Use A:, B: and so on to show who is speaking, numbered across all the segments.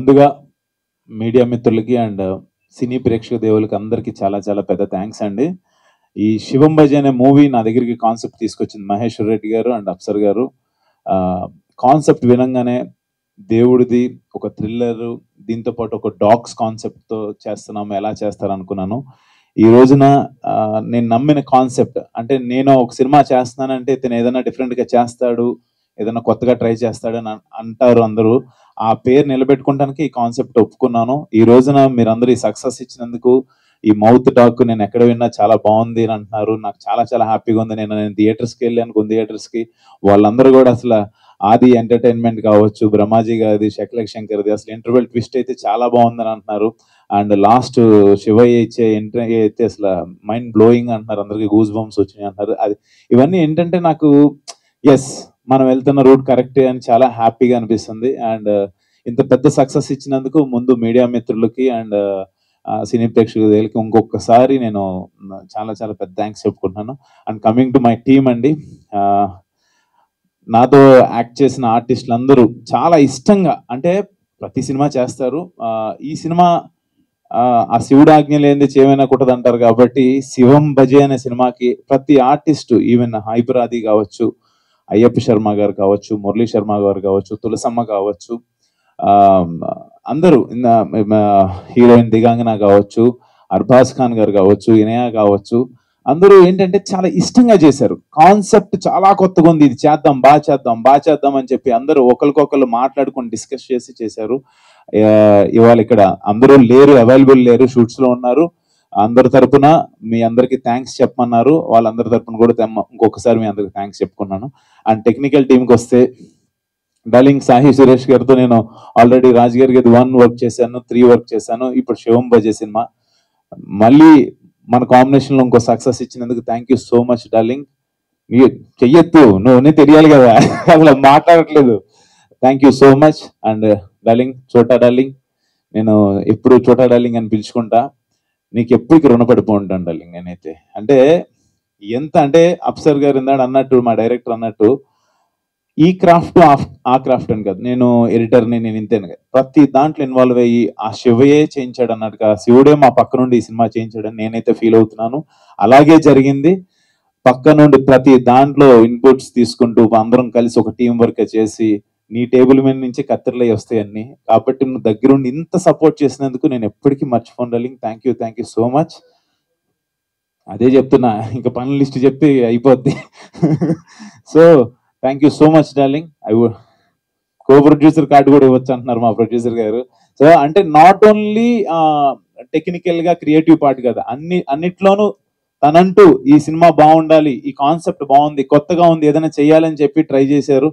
A: ముందుగా మీడియా మిత్రులకి అండ్ సినీ ప్రేక్షక దేవులకి అందరికీ చాలా చాలా పెద్ద థ్యాంక్స్ అండి. ఈ శివం భజ అనే మూవీ నా దగ్గరికి కాన్సెప్ట్ తీసుకొచ్చింది మహేశ్వర్ రెడ్డి గారు అండ్ అప్సర్ గారు. కాన్సెప్ట్ వినంగానే దేవుడిది ఒక థ్రిల్లర్, దీంతో పాటు ఒక డాగ్స్ కాన్సెప్ట్తో చేస్తున్నాము, ఎలా చేస్తారు అనుకున్నాను. ఈ రోజున నేను నమ్మిన కాన్సెప్ట్ అంటే, నేను ఒక సినిమా చేస్తున్నానంటే ఇతను ఏదైనా డిఫరెంట్గా చేస్తాడు, ఏదైనా కొత్తగా ట్రై చేస్తాడని అంటారు అందరూ. ఆ పేరు నిలబెట్టుకోవడానికి ఈ కాన్సెప్ట్ ఒప్పుకున్నాను. ఈ రోజున మీరందరూ ఈ సక్సెస్ ఇచ్చినందుకు, ఈ మౌత్ టాక్ నేను ఎక్కడ విన్నా చాలా బాగుంది అని అంటున్నారు. నాకు చాలా చాలా హ్యాపీగా ఉంది. నేను థియేటర్స్కి వెళ్ళాను, కొన్ని థియేటర్స్కి. వాళ్ళందరూ కూడా అసలు ఆది ఎంటర్టైన్మెంట్ కావచ్చు, బ్రహ్మాజీ గారిది, శకలక్ శంకర్ది, అసలు ఇంటర్వెల్ ట్విస్ట్ అయితే చాలా బాగుందని అంటున్నారు. అండ్ లాస్ట్ శివయ్య ఇచ్చే ఎంట్రీ అయితే అసలు మైండ్ బ్లోయింగ్ అంటున్నారు. అందరికి గూస్ బంప్స్ వచ్చినాయి అంటున్నారు. అది ఇవన్నీ ఏంటంటే నాకు ఎస్, మనం వెళ్తున్న రూట్ కరెక్టే అని చాలా హ్యాపీగా అనిపిస్తుంది. అండ్ ఇంత పెద్ద సక్సెస్ ఇచ్చినందుకు ముందు మీడియా మిత్రులకి అండ్ సినీ ప్రేక్షకులకి ఇంకొకసారి నేను చాలా చాలా పెద్ద థ్యాంక్స్ చెప్పుకుంటున్నాను. And coming to my team అండి, నాతో యాక్ట్ చేసిన ఆర్టిస్టులు అందరూ చాలా ఇష్టంగా, అంటే ప్రతి సినిమా చేస్తారు. ఈ సినిమా ఆ శివుడు ఆజ్ఞ లేనిది చేయమైనా కుట్టదు అంటారు కాబట్టి, శివం భజే అనే సినిమాకి ప్రతి ఆర్టిస్టు, ఈవెన్ హైపరాది కావచ్చు, అయ్యప్ప శర్మ గారు కావచ్చు, మురళీ శర్మ గారు కావచ్చు, తులసమ్మ కావచ్చు, అందరూ హీరోయిన్ దిగాంగన కావచ్చు, అర్బాజ్ ఖాన్ గారు కావచ్చు, ఇనయా కావచ్చు, అందరూ ఏంటంటే చాలా ఇష్టంగా చేశారు. కాన్సెప్ట్ చాలా కొత్తగా ఉంది, ఇది చేద్దాం, బాగా చేద్దాం అని చెప్పి అందరూ ఒకరికొకరు మాట్లాడుకొని డిస్కస్ చేసి చేశారు. ఇవాళ ఇక్కడ అందరూ లేరు, అవైలబుల్ లేరు, షూట్స్ లో ఉన్నారు. అందరి తరపున మీ అందరికి థ్యాంక్స్ చెప్పమన్నారు. వాళ్ళందరి తరపున కూడా ఇంకొకసారి మీ అందరికి థ్యాంక్స్ చెప్పుకున్నాను. అండ్ టెక్నికల్ టీంకి వస్తే, డార్లింగ్ సాహి సురేష్ గారితో నేను ఆల్రెడీ రాజ్ గారికి 1 వర్క్ చేశాను, 3 వర్క్ చేశాను. ఇప్పుడు శివం భజే సినిమా మళ్ళీ మన కాంబినేషన్ లో ఇంకో సక్సెస్ ఇచ్చినందుకు thank you so much darling. చెయ్యొద్దు, నువ్వు తెలియాలి కదా, అసలు మాట్లాడట్లేదు. Thank you so much. And darling, చోటా డార్లింగ్, నేను ఎప్పుడు చోటా డార్లింగ్ అని పిలుచుకుంటా. నీకు ఎప్పటికి రుణపడిపో ఉంటాను డార్లింగ్. నేనైతే అంటే ఎంత అంటే, అప్సర్ గారు ఇందాడు అన్నట్టు, మా డైరెక్టర్ అన్నట్టు, ఈ క్రాఫ్ట్ ఆ క్రాఫ్ట్ అని కాదు, నేను ఎడిటర్ని, నేను ఇంతేను కాదు, ప్రతి దాంట్లో ఇన్వాల్వ్ అయ్యి ఆ శివయే చేయించాడు అన్నట్టుగా, శివుడే మా పక్క నుండి ఈ సినిమా చేయించాడని నేనైతే ఫీల్ అవుతున్నాను. అలాగే జరిగింది. పక్క నుండి ప్రతి దాంట్లో ఇన్పుట్స్ తీసుకుంటూ అందరం కలిసి ఒక టీం వర్క్ చేసి, నీ టేబుల్ మీద నుంచి కత్తిరలై వస్తాయన్నీ. కాబట్టి నువ్వు దగ్గరుండి ఇంత సపోర్ట్ చేసినందుకు నేను ఎప్పటికీ మర్చిపోను darling. Thank you so much. అదే చెప్తున్నా, ఇంకా పనుల లిస్ట్ చెప్తే అయిపోద్ది. So thank you so much darling. Co producer card కూడా ఇవ్వచ్చు అంటున్నారు మా ప్రొడ్యూసర్ గారు. సో అంటే నాట్ ఓన్లీ టెక్నికల్ గా క్రియేటివ్ పార్ట్ కదా, అన్నిట్లోనూ తనంటూ ఈ సినిమా బాగుండాలి, ఈ కాన్సెప్ట్ బాగుంది, కొత్తగా ఉంది, ఏదైనా చెయ్యాలని చెప్పి ట్రై చేశారు.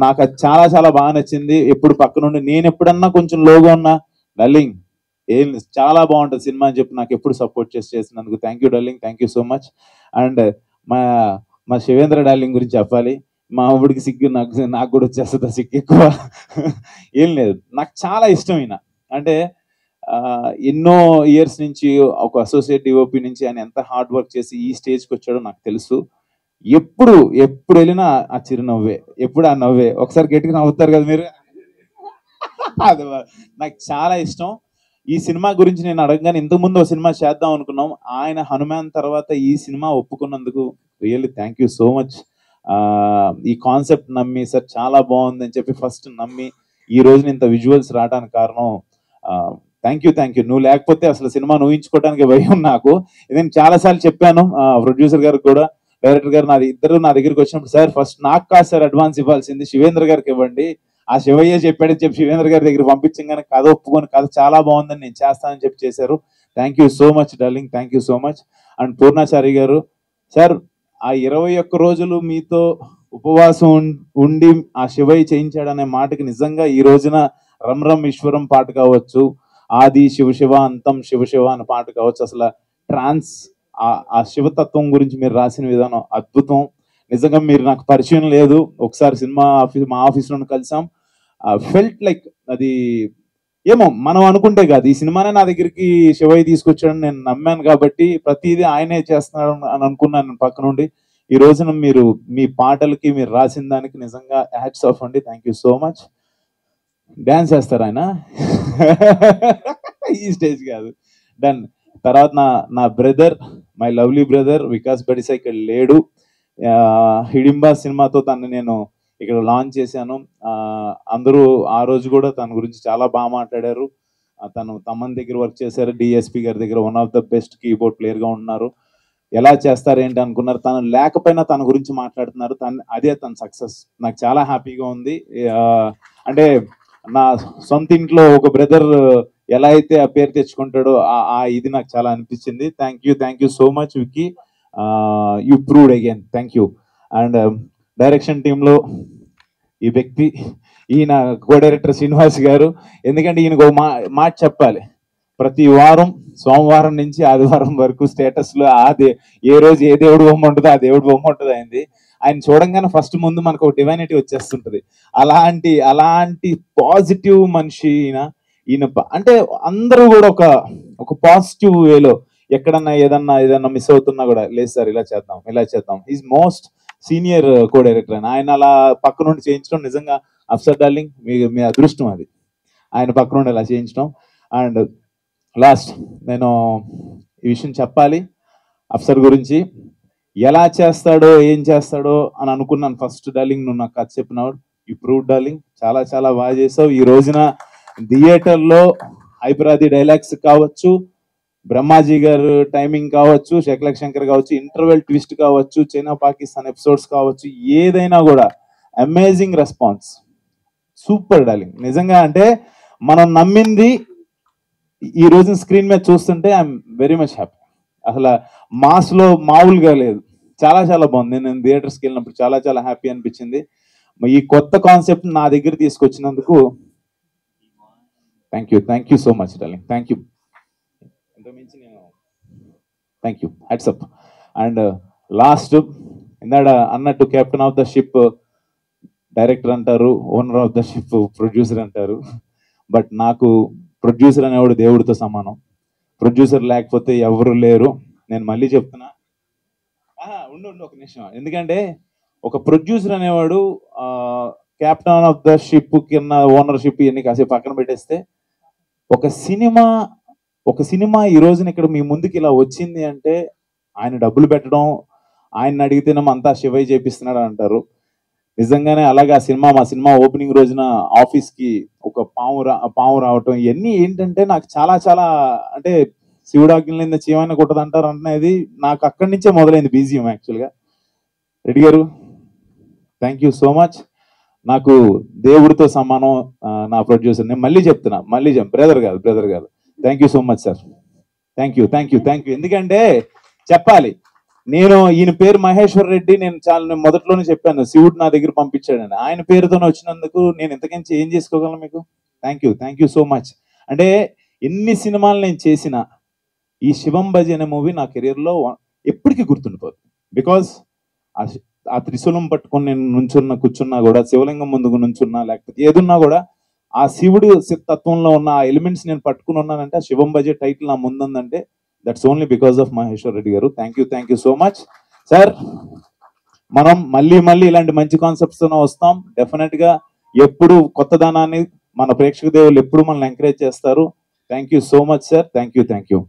A: నాకు అది చాలా చాలా బాగా నచ్చింది. ఎప్పుడు పక్క నుండి నేను ఎప్పుడన్నా కొంచెం లోగా ఉన్నా, డార్లింగ్ ఏం చాలా బాగుంటుంది సినిమా అని చెప్పి నాకు ఎప్పుడు సపోర్ట్ చేసినందుకు thank you darling. Thank you so much. And మా శివేంద్ర డార్లింగ్ గురించి చెప్పాలి. మా ఊడికి సిగ్గు, నాకు కూడా వచ్చేస్తుంది సిగ్గు ఎక్కువ. ఏం లేదు, నాకు చాలా ఇష్టం ఈయన. అంటే ఎన్నో ఇయర్స్ నుంచి ఒక అసోసియేట్ డిఓపి నుంచి ఆయన ఎంత హార్డ్ వర్క్ చేసి ఈ స్టేజ్కి వచ్చాడో నాకు తెలుసు. ఎప్పుడు వెళ్ళినా ఆ చిరునవ్వే, ఎప్పుడు ఆ నవ్వే. ఒకసారి గట్టిగా నవ్వుతారు కదా మీరు. అది నాకు చాలా ఇష్టం. ఈ సినిమా గురించి నేను అడగగానే, ఇంతకుముందు ఒక సినిమా చేద్దాం అనుకున్నాం, ఆయన హనుమాన్ తర్వాత ఈ సినిమా ఒప్పుకున్నందుకు really thank you so much. ఈ కాన్సెప్ట్ నమ్మి, సార్ చాలా బాగుంది అని చెప్పి ఫస్ట్ నమ్మి ఈ రోజున ఇంత విజువల్స్ రావడానికి కారణం, థ్యాంక్ యూ. నువ్వు లేకపోతే అసలు సినిమా ఊహించుకోవడానికి భయం నాకు. నేను చాలాసార్లు చెప్పాను ప్రొడ్యూసర్ గారికి కూడా, డైరెక్టర్ గారు ఇద్దరు నా దగ్గరికి వచ్చినప్పుడు, సార్ ఫస్ట్ నాకు కాదు సార్ అడ్వాన్స్ ఇవ్వాల్సింది, శివేంద్ర గారికి ఇవ్వండి, ఆ శివయ్య చెప్పాడని చెప్పి శివేంద్ర గారి దగ్గర పంపించగానే కథ ఒప్పుకొని, కథ చాలా బాగుందని నేను చేస్తానని చెప్పి చేశారు. Thank you so much darling. Thank you so much. And Purnachari గారు, సార్ ఆ 21 రోజులు మీతో ఉపవాసం ఉండి ఆ శివయ్య చేయించాడనే మాటకి నిజంగా ఈ రోజున రమ్ రమ్ ఈశ్వరం పాట కావచ్చు, ఆది శివ అంతం శివ అనే పాట కావచ్చు, అసలు ట్రాన్స్ ఆ శివతత్వం గురించి మీరు రాసిన విధానం అద్భుతం. నిజంగా మీరు నాకు పరిచయం లేదు, ఒకసారి మా ఆఫీస్లో కలిసాం. ఫెల్ట్ లైక్ అది ఏమో మనం అనుకుంటే కాదు, ఈ సినిమానే నా దగ్గరికి శివయ్య తీసుకొచ్చాడని నేను నమ్మాను కాబట్టి ప్రతిదీ ఆయనే చేస్తున్నాడు అని అనుకున్నాను పక్క నుండి. ఈ రోజున మీరు మీ పాటలకి మీరు రాసిన దానికి నిజంగా హ్యాట్స్ ఆఫ్ అండి. Thank you so much. Dance చేస్తారు ఆయన. ఈ స్టేజ్ కాదు. డన్. తర్వాత నా నా brother, my lovely brother Vikas Badisa ఇక్కడ లేడు. హిడింబా సినిమాతో తను నేను ఇక్కడ లాంచ్ చేశాను. అందరూ ఆ రోజు కూడా తన గురించి చాలా బాగా మాట్లాడారు. తను తమన్ దగ్గర వర్క్ చేశారు, డిఎస్పి గారి దగ్గర one of the best keyboard ప్లేయర్గా ఉన్నారు. ఎలా చేస్తారు ఏంటి అనుకున్నారు, తను లేకపోయినా తన గురించి మాట్లాడుతున్నారు. అదే తన సక్సెస్. నాకు చాలా హ్యాపీగా ఉంది. అంటే నా సొంత ఇంట్లో ఒక బ్రదర్ ఎలా అయితే ఆ పేరు తెచ్చుకుంటాడో ఆ ఇది నాకు చాలా అనిపించింది. Thank you so much Vicky. You proved again. Thank you. And direction టీంలో ఈ వ్యక్తి, ఈయన కో డైరెక్టర్ శ్రీనివాస్ గారు. ఎందుకంటే ఈయనకు ఒక మాట చెప్పాలి. ప్రతి వారం సోమవారం నుంచి ఆదివారం వరకు స్టేటస్లో ఏ రోజు ఏ దేవుడు బొమ్మ ఉంటుందో ఆ దేవుడు బొమ్మ ఉంటుంది అయింది. ఆయన చూడంగానే ఫస్ట్ ముందు మనకు ఒక డివైనిటీ వచ్చేస్తుంటుంది. అలాంటి పాజిటివ్ మనిషి ఈయన. అంటే అందరూ కూడా ఒక పాజిటివ్ వేలో ఎక్కడన్నా ఏదన్నా మిస్ అవుతున్నా కూడా, లేదు సార్ ఇలా చేద్దాం. Is most senior co director ఆయన అలా పక్క నుండి చేయించడం నిజంగా అఫ్సర్ డార్లింగ్ మీ అదృష్టం అది, ఆయన పక్క నుండి అలా చేయించడం. అండ్ లాస్ట్ నేను ఈ విషయం చెప్పాలి అఫ్సర్ గురించి. ఎలా చేస్తాడో ఏం చేస్తాడో అని అనుకున్నాను ఫస్ట్. డార్లింగ్ నువ్వు నాకు కథ చెప్పినావు, యూ ప్రూవ్ డార్లింగ్. చాలా చాలా బాగా చేసావు. ఈ రోజున థియేటర్లో హైపరాది డైలాగ్స్ కావచ్చు, బ్రహ్మాజీ గారు టైమింగ్ కావచ్చు, శకలక్ శంకర్ కావచ్చు, ఇంటర్వెల్ ట్విస్ట్ కావచ్చు, చైనా పాకిస్తాన్ ఎపిసోడ్స్ కావచ్చు, ఏదైనా కూడా అమేజింగ్ రెస్పాన్స్. సూపర్ డార్లింగ్ నిజంగా. అంటే మనం నమ్మింది ఈ రోజున స్క్రీన్ మీద చూస్తుంటే ఐఎమ్ వెరీ మచ్ హ్యాపీ. అసలు మాస్లో మామూలుగా లేదు. చాలా చాలా బాగుంది. నేను థియేటర్స్కి వెళ్ళినప్పుడు చాలా చాలా హ్యాపీ అనిపించింది. ఈ కొత్త కాన్సెప్ట్ నా దగ్గర తీసుకొచ్చినందుకు thank you so much darling. Thank you. Hats off. And last ఇందాడ అన్నట్టు captain of the ship director అంటారు, owner of the ship producer అంటారు. బట్ నాకు ప్రొడ్యూసర్ అనేవాడు దేవుడితో సమానం. ప్రొడ్యూసర్ లేకపోతే ఎవరు లేరు. నేను మళ్ళీ చెప్తున్నా, ఉండు ఒక నిమిషం. ఎందుకంటే ఒక ప్రొడ్యూసర్ అనేవాడు కెప్టెన్ ఆఫ్ ద షిప్ కింద ఓనర్షిప్ ఇవన్నీ కాసేపు పక్కన పెట్టేస్తే, ఒక సినిమా ఈ రోజున ఇక్కడ మీ ముందుకి ఇలా వచ్చింది అంటే ఆయన డబ్బులు పెట్టడం, ఆయన అడిగితేనేమో అంతా శివయ్య చేపిస్తున్నాడు అంటారు. నిజంగానే అలాగే మా సినిమా ఓపెనింగ్ రోజున ఆఫీస్కి ఒక పాము రావటం, ఇవన్నీ ఏంటంటే నాకు చాలా చాలా అంటే శివుడాజ్ఞ చేయమైనా కొట్టదు అంటారు అనేది నాకు అక్కడి నుంచే మొదలైంది బీజియం యాక్చువల్గా. Reddy garu thank you so much. నాకు దేవుడితో సమానం నా ప్రొడ్యూసర్. నేను మళ్ళీ చెప్తున్నా, బ్రదర్ కాదు. Thank you so much sir. Thank you. ఎందుకంటే చెప్పాలి, నేను ఈయన పేరు మహేశ్వర్ రెడ్డి. నేను మొదట్లోనే చెప్పాను శివుడు నా దగ్గర పంపించాడని. ఆయన పేరుతోనే వచ్చినందుకు నేను ఇంతకించి ఏం చేసుకోగలను మీకు. Thank you so much. అంటే ఎన్ని సినిమాలు నేను చేసినా ఈ శివం భజి అనే మూవీ నా కెరీర్లో ఎప్పటికీ గుర్తుండిపోతుంది. బికాజ్ ఆ త్రిశూలం పట్టుకొని నేను కూర్చున్నా కూడా, శివలింగం ముందుకు నుంచున్నా, లేకపోతే ఏదున్నా కూడా ఆ శివుడు తత్వంలో ఉన్న ఆ ఎలిమెంట్స్ నేను పట్టుకుని ఉన్నానంటే, ఆ శివం భజే టైటిల్ నా ముందుందంటే that's only because of Maheshwar Reddy garu. Thank you so much sir. మనం మళ్ళీ ఇలాంటి మంచి కాన్సెప్ట్స్ తో వస్తాం. డెఫినెట్ గా ఎప్పుడు కొత్తదనాన్ని మన ప్రేక్షక దేవుళ్ళు ఎప్పుడు మనల్ని ఎంకరేజ్ చేస్తారు. Thank you so much sir. Thank you.